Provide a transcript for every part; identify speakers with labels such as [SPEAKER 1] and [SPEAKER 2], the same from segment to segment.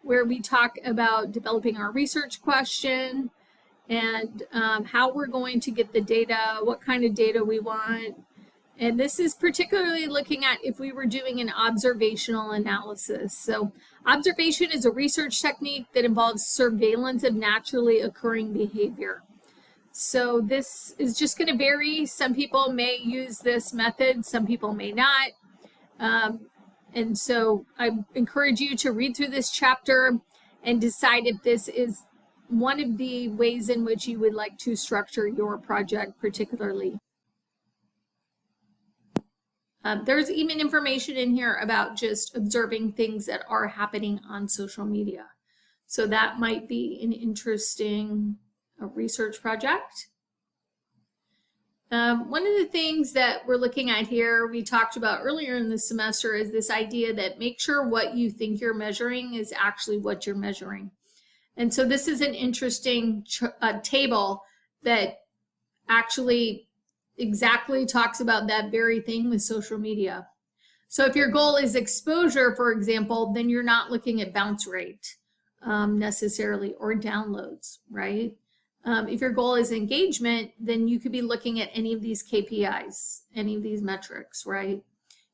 [SPEAKER 1] where we talk about developing our research question and how we're going to get the data, what kind of data we want. And this is particularly looking at if we were doing an observational analysis. So observation is a research technique that involves surveillance of naturally occurring behavior. So this is just going to vary. Some people may use this method, some people may not. And so I encourage you to read through this chapter and decide if this is one of the ways in which you would like to structure your project particularly. There's even information in here about just observing things that are happening on social media. So that might be an interesting research project. One of the things that we're looking at here, we talked about earlier in the semester, is this idea that make sure what you think you're measuring is actually what you're measuring. And so this is an interesting table that actually exactly talks about that very thing with social media. So if your goal is exposure, for example, then you're not looking at bounce rate necessarily, or downloads, right? If your goal is engagement, then you could be looking at any of these KPIs, any of these metrics, right?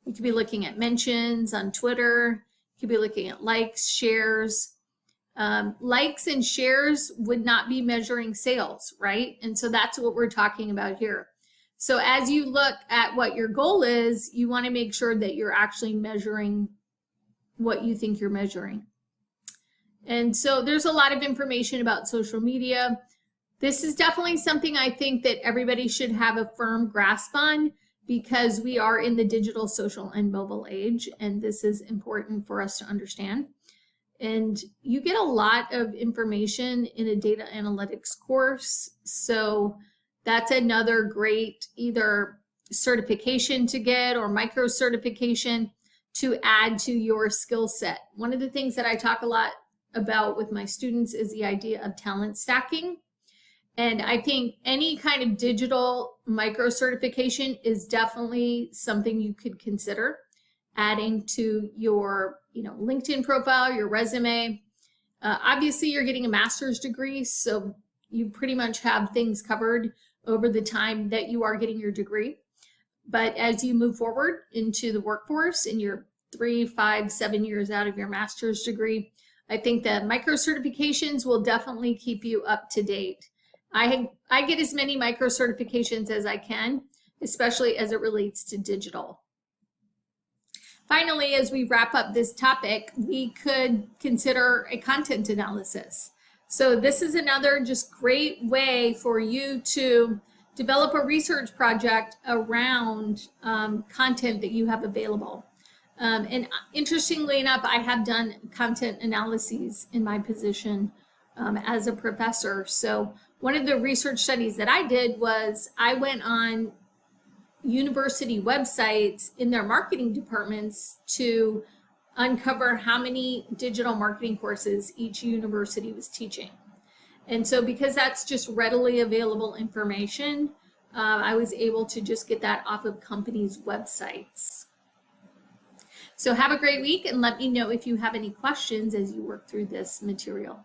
[SPEAKER 1] You could be looking at mentions on Twitter. You could be looking at likes, shares. Likes and shares would not be measuring sales, right? And so that's what we're talking about here. So as you look at what your goal is, you want to make sure that you're actually measuring what you think you're measuring. And so there's a lot of information about social media. This is definitely something I think that everybody should have a firm grasp on, because we are in the digital, social, and mobile age, and this is important for us to understand. And you get a lot of information in a data analytics course, so that's another great either certification to get or micro certification to add to your skill set. One of the things that I talk a lot about with my students is the idea of talent stacking. And I think any kind of digital micro certification is definitely something you could consider adding to your, LinkedIn profile, your resume. Obviously, you're getting a master's degree, so you pretty much have things covered over the time that you are getting your degree. But as you move forward into the workforce and you're 3, 5, 7 years out of your master's degree, I think that micro certifications will definitely keep you up to date. I get as many micro certifications as I can, especially as it relates to digital. Finally, as we wrap up this topic, we could consider a content analysis. So this is another just great way for you to develop a research project around content that you have available. And interestingly enough, I have done content analyses in my position as a professor. So one of the research studies that I did was I went on university websites in their marketing departments to uncover how many digital marketing courses each university was teaching. And so because that's just readily available information, I was able to just get that off of companies' websites. So have a great week, and let me know if you have any questions as you work through this material.